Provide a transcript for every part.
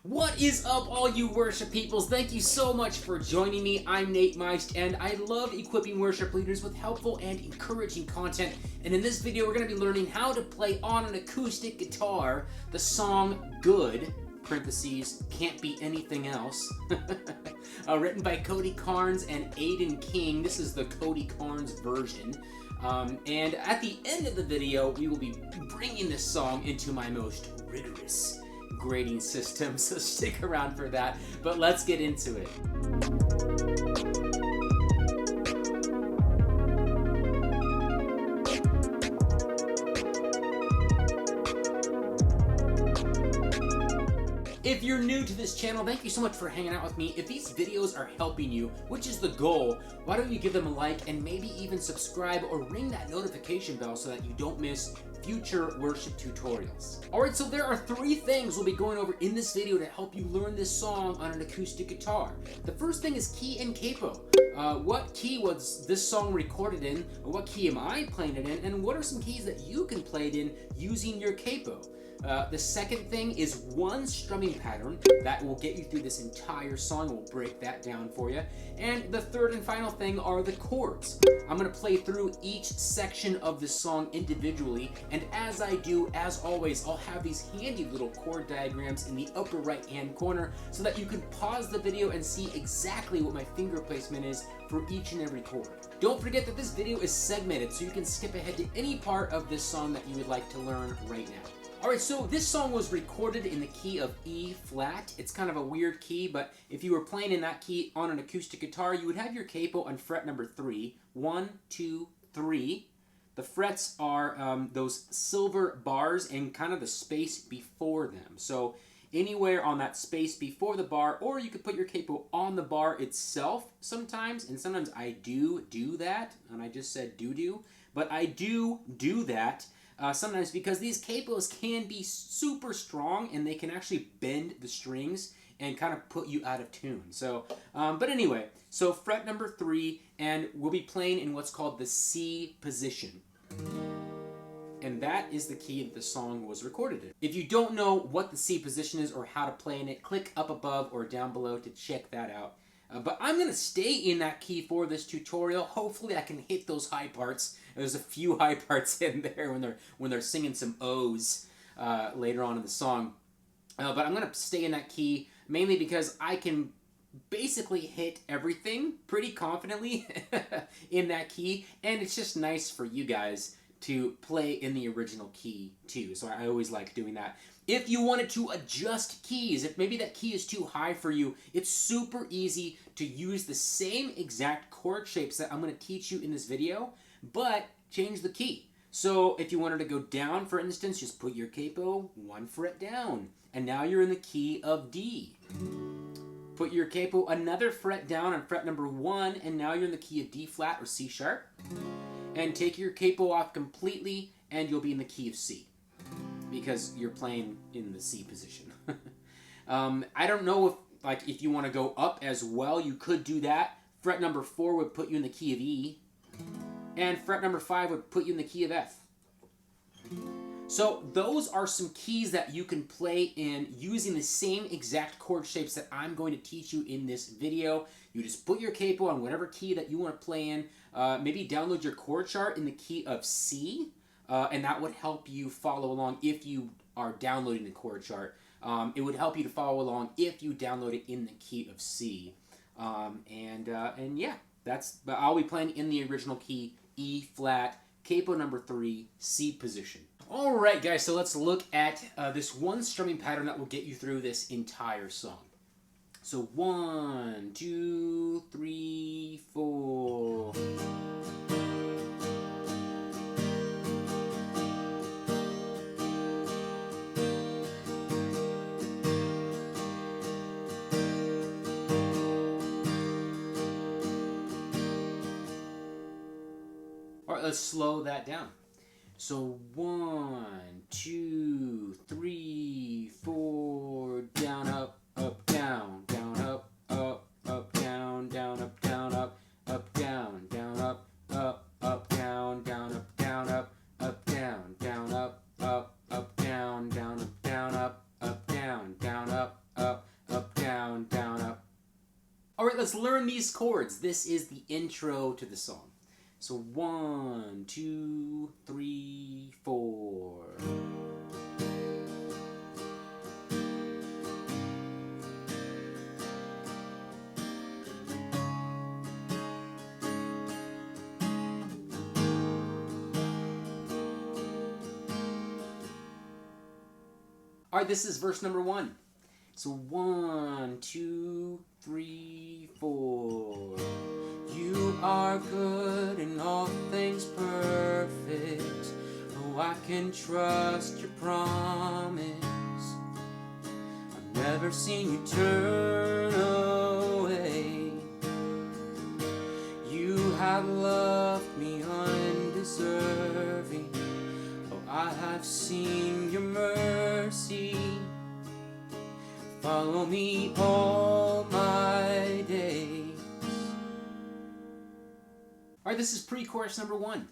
What is up, all you worship peoples? Thank you so much for joining me. I'm MydNyte, and I love equipping worship leaders with helpful and encouraging content. And in this video, we're going to be learning how to play on an acoustic guitar the song Good, parentheses, can't be anything else, written by Cody Carnes and Aiden King. This is the Cody Carnes version. And at the end of the video, we will be bringing this song into my most rigorous grading system, so stick around for that, but let's get into it. If you're new to this channel, thank you so much for hanging out with me. If these videos are helping you, which is the goal, why don't you give them a like and maybe even subscribe or ring that notification bell so that you don't miss future worship tutorials. Alright, so there are 3 things we'll be going over in this video to help you learn this song on an acoustic guitar. The first thing is key and capo. What key was this song recorded in? What key am I playing it in? And what are some keys that you can play it in using your capo? The second thing is one strumming pattern that will get you through this entire song. We'll break that down for you. And the third and final thing are the chords. I'm going to play through each section of the song individually, and as I do, as always, I'll have these handy little chord diagrams in the upper right hand corner so that you can pause the video and see exactly what my finger placement is for each and every chord. Don't forget that this video is segmented, so you can skip ahead to any part of this song that you would like to learn right now. Alright, so this song was recorded in the key of E flat. It's kind of a weird key, but if you were playing in that key on an acoustic guitar, you would have your capo on fret number 3. 1, 2, 3. The frets are those silver bars and kind of the space before them. So anywhere on that space before the bar, or you could put your capo on the bar itself sometimes, and sometimes I do that, and I just said do, but I do that. Sometimes because these capos can be super strong and they can actually bend the strings and kind of put you out of tune. So, but anyway, so fret number 3, and we'll be playing in what's called the C position. And that is the key that the song was recorded in. If you don't know what the C position is or how to play in it, click up above or down below to check that out. But I'm going to stay in that key for this tutorial. Hopefully I can hit those high parts. There's a few high parts in there when they're singing some O's later on in the song. But I'm going to stay in that key mainly because I can basically hit everything pretty confidently in that key. And it's just nice for you guys to play in the original key too. So I always like doing that. If you wanted to adjust keys, if maybe that key is too high for you, it's super easy to use the same exact chord shapes that I'm going to teach you in this video, but change the key. So if you wanted to go down, for instance, just put your capo 1 fret down, and now you're in the key of D. Put your capo another fret down on fret number 1, and now you're in the key of D flat or C sharp. And take your capo off completely, and you'll be in the key of C, because you're playing in the C position. I don't know if you want to go up as well, you could do that. Fret number 4 would put you in the key of E, and fret number 5 would put you in the key of F. So those are some keys that you can play in using the same exact chord shapes that I'm going to teach you in this video. You just put your capo on whatever key that you want to play in. Maybe download your chord chart in the key of C, and that would help you follow along if you are downloading the chord chart. It would help you to follow along if you download it in the key of C. And yeah, but I'll be playing in the original key, E flat, capo number 3, C position. Alright guys, so let's look at this one strumming pattern that will get you through this entire song. So 1, 2, 3, 4. Alright, let's slow that down. So 1, 2, 3, 4, down, up, down, down, up, down, down, up, down, up, down, down, up, down, down, up, down, up, down, down, up, down, down, up, down, up, down, down, up, let's learn these chords. This is the intro to the song. So 1, 2, 3, 4. All right, this is verse number 1. So 1, 2, 3, 4. You are good and all things perfect. Oh, I can trust your promise. I've never seen you turn away. You have loved me undeserving. Oh, I have seen your mercy. Follow me all my days. All right, this is pre-chorus number 1.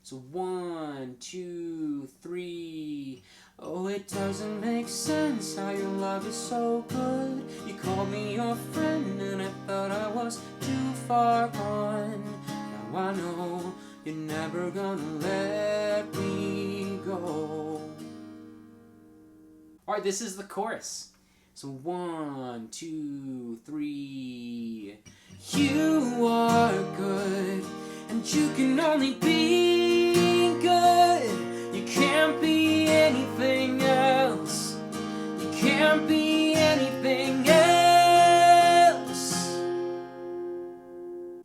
So 1, 2, 3. Oh, it doesn't make sense how your love is so good. You called me your friend and I thought I was too far gone. Now I know you're never gonna let me go. All right, this is the chorus. So 1, 2, 3. You are good, and you can only be good. You can't be anything else. You can't be anything else.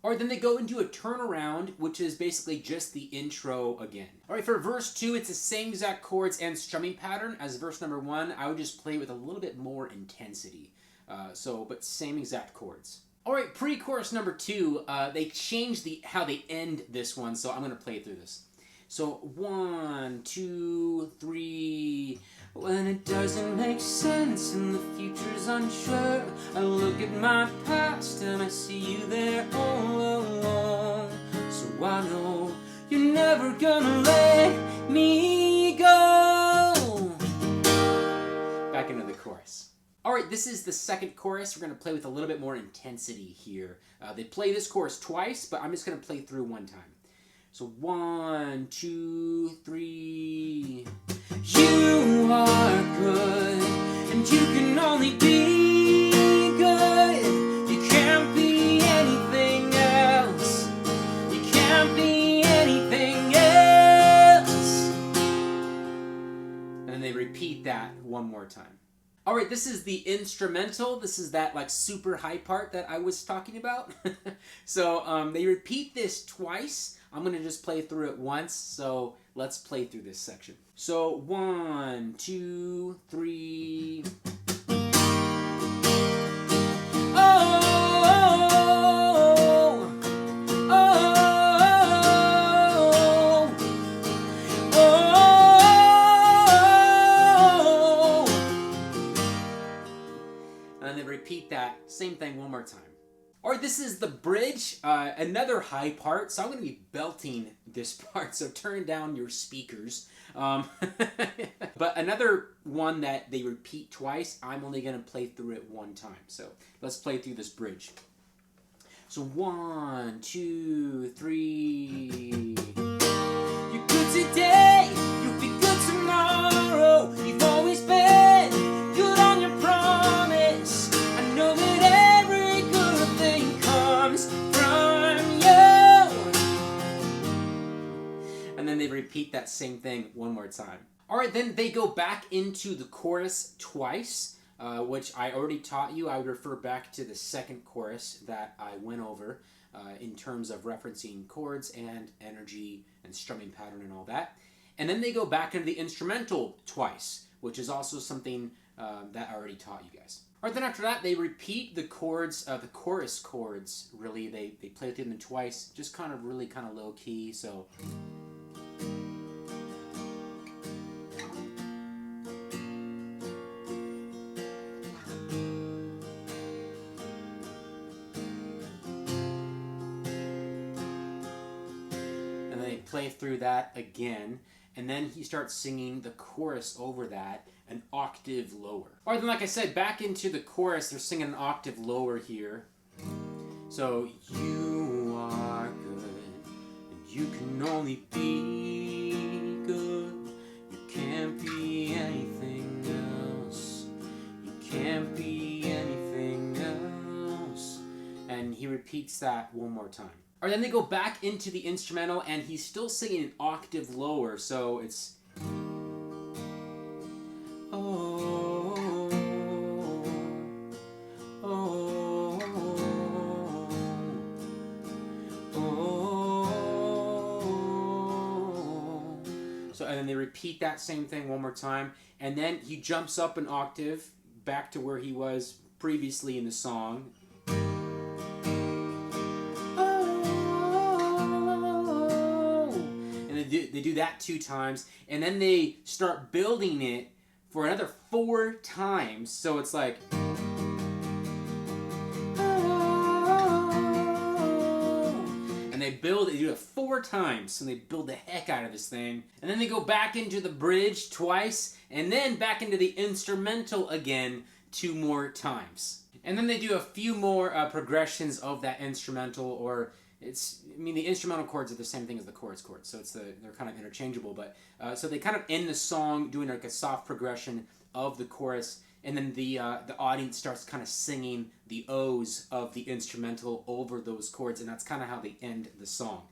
Or then they go into a turnaround, which is basically just the intro again. All right, for verse 2, it's the same exact chords and strumming pattern as verse number 1. I would just play with a little bit more intensity. But same exact chords. All right, pre-chorus number 2, they changed how they end this one, so I'm going to play through this. So 1, 2, 3. When it doesn't make sense and the future's unsure, I look at my past and I see you there all along. So I know you're never gonna let me go. Back into the chorus. All right, this is the second chorus. We're going to play with a little bit more intensity here. They play this chorus twice, but I'm just going to play through one time. So 1, 2, 3. You are good, and you can only be good. You can't be anything else. You can't be anything else. And then they repeat that one more time. All right, this is the instrumental. This is that like super high part that I was talking about. So they repeat this twice. I'm going to just play through it once, so let's play through this section. So 1, 2, 3. And then repeat that same thing one more time. All right, this is the bridge, another high part, so I'm going to be belting this part, so turn down your speakers. But another one that they repeat twice, I'm only going to play through it one time. So let's play through this bridge. So 1, 2, 3. You're good today, you'll be good tomorrow. You've always been good on your promise. I know that every good thing comes from you. And then they repeat that same thing one more time. All right, then they go back into the chorus twice, which I already taught you. I would refer back to the second chorus that I went over in terms of referencing chords and energy and strumming pattern and all that. And then they go back into the instrumental twice, which is also something that I already taught you guys. All right, then after that, they repeat the chords, the chorus chords, really. They play through them twice, just kind of low key, so... play through that again, and then he starts singing the chorus over that an octave lower. All right, then like I said, back into the chorus, they're singing an octave lower here. So you are good, and you can only be good. You can't be anything else. You can't be anything else. And he repeats that one more time. Or then they go back into the instrumental, and he's still singing an octave lower, so it's and then they repeat that same thing one more time, and then he jumps up an octave back to where he was previously in the song. And they do that 2 times, and then they start building it for another 4 times, so it's like... They do it 4 times, and they build the heck out of this thing. And then they go back into the bridge twice, and then back into the instrumental again 2 more times. And then they do a few more progressions of that instrumental, or the instrumental chords are the same thing as the chords, so they're kind of interchangeable. But so they kind of end the song doing like a soft progression of the chorus, and then the audience starts kind of singing the O's of the instrumental over those chords, and that's kind of how they end the song.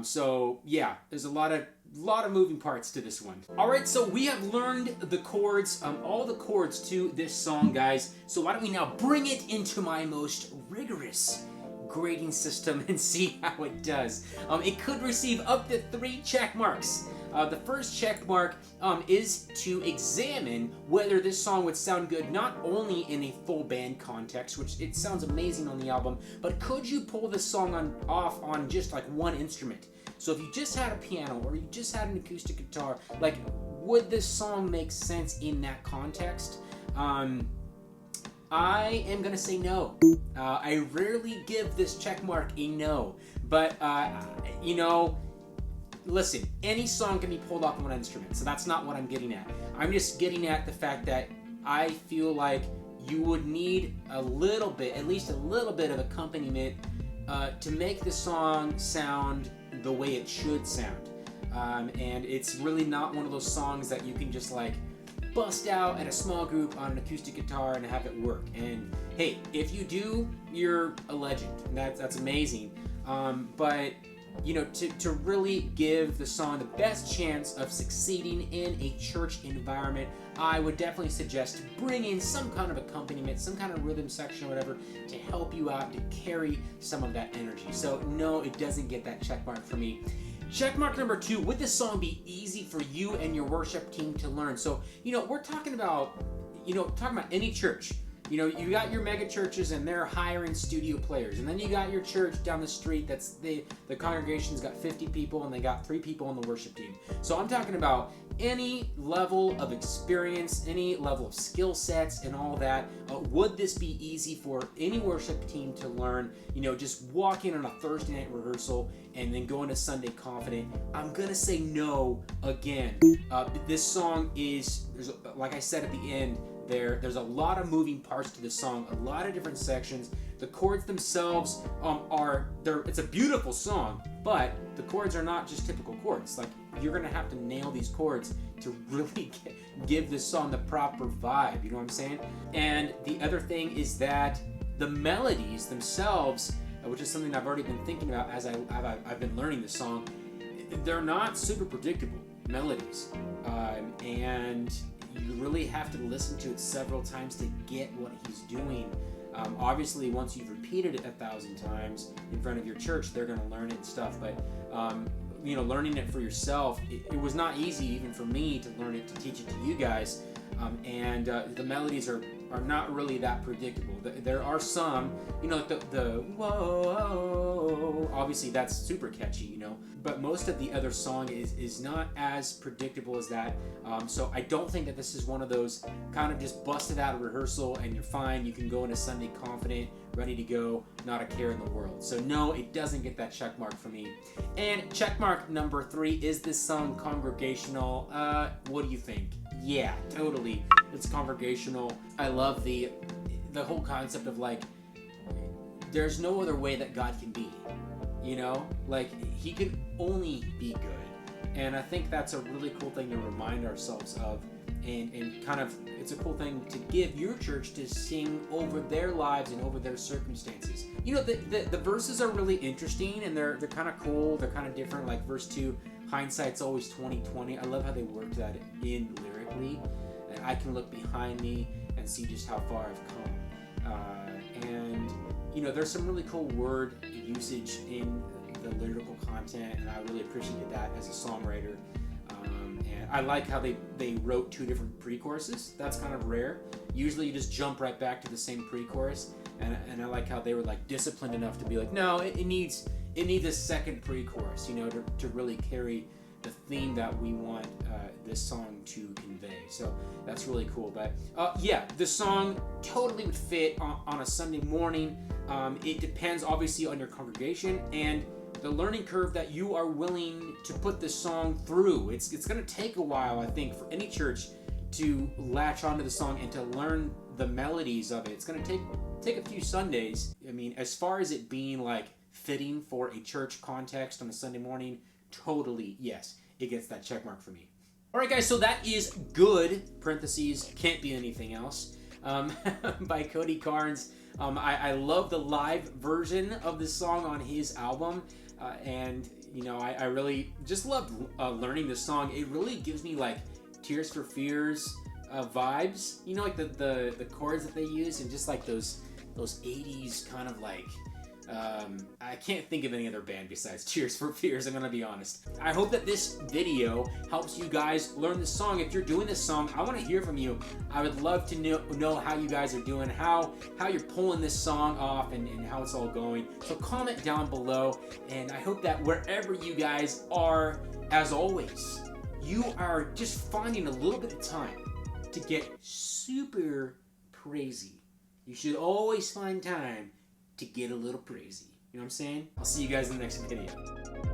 So yeah, there's a lot of moving parts to this one. All right, so we have learned the chords, all the chords to this song, guys. So why don't we now bring it into my most rigorous grading system and see how it does. It could receive up to 3 check marks. The first check mark is to examine whether this song would sound good not only in a full band context, which it sounds amazing on the album, but could you pull this song off on just like one instrument? So if you just had a piano or you just had an acoustic guitar, like, would this song make sense in that context? I am gonna say no. I rarely give this check mark a no, but listen, any song can be pulled off on one instrument, so that's not what I'm getting at. I'm just getting at the fact that I feel like you would need a little bit, at least a little bit of accompaniment to make the song sound the way it should sound. And it's really not one of those songs that you can just like bust out at a small group on an acoustic guitar and have it work. And hey, if you do, you're a legend. That's amazing. But to really give the song the best chance of succeeding in a church environment, I would definitely suggest to bring in some kind of accompaniment, some kind of rhythm section or whatever to help you out, to carry some of that energy. So no, it doesn't get that check mark for me. Check mark number 2, would this song be easy for you and your worship team to learn? So, we're talking about any church. You got your mega churches and they're hiring studio players, and then you got your church down the street that's the congregation's got 50 people and they got 3 people on the worship team. So I'm talking about any level of experience, any level of skill sets and all that. Would this be easy for any worship team to learn? Just walk in on a Thursday night rehearsal and then go into Sunday confident. I'm gonna say no again. This song is, like I said at the end, there's a lot of moving parts to this song, a lot of different sections. The chords themselves it's a beautiful song, but the chords are not just typical chords. Like, you're gonna have to nail these chords to really give this song the proper vibe, you know what I'm saying? And the other thing is that the melodies themselves, which is something I've already been thinking about as I've been learning this song, they're not super predictable melodies, and you really have to listen to it several times to get what he's doing. Obviously, once you've repeated it 1,000 times in front of your church, they're going to learn it and stuff. But learning it for yourself, it was not easy even for me to learn it, to teach it to you guys. And the melodies are not really that predictable. There are some, the whoa, obviously that's super catchy, but most of the other song is not as predictable as that. So I don't think that this is one of those kind of just busted out of rehearsal and you're fine, you can go into Sunday confident, ready to go, not a care in the world. So no, it doesn't get that check mark for me. And check mark number 3, is this song congregational? What do you think? Yeah, totally. It's congregational. I love the whole concept of like there's no other way that God can be, you know? Like, he can only be good. And I think that's a really cool thing to remind ourselves of, and kind of, it's a cool thing to give your church to sing over their lives and over their circumstances. You know, the verses are really interesting, and they're kind of cool, they're kind of different. Like verse 2, hindsight's always 20/20. I love how they worked that in lyrically. And I can look behind me and see just how far I've come. And, you know, there's some really cool word usage in the lyrical content, and I really appreciated that as a songwriter. And I like how they wrote 2 different pre-choruses. That's kind of rare. Usually you just jump right back to the same pre-chorus, and I like how they were like disciplined enough to be like, no, it needs a second pre-chorus, you know, to really carry the theme that we want this song to convey. So that's really cool. But yeah, the song totally would fit on a Sunday morning. It depends obviously on your congregation and the learning curve that you are willing to put this song through. It's going to take a while, I think, for any church to latch onto the song and to learn the melodies of it. It's going to take a few Sundays. I mean, as far as it being like fitting for a church context on a Sunday morning, totally yes, it gets that check mark for me. All right, guys, so that is Good, parentheses, can't be anything else, by Cody Carnes. I love the live version of this song on his album. And, you know, I really just loved learning this song. It really gives me, like, Tears for Fears vibes. You know, like the chords that they use and just, like, those 80s kind of, like, I can't think of any other band besides Tears for Fears, I'm gonna be honest. I hope that this video helps you guys learn this song. If you're doing this song, I want to hear from you. I would love to know how you guys are doing, how you're pulling this song off, and how it's all going. So comment down below, and I hope that wherever you guys are, as always, you are just finding a little bit of time to get super crazy. You should always find time to get a little crazy. You know what I'm saying? I'll see you guys in the next video.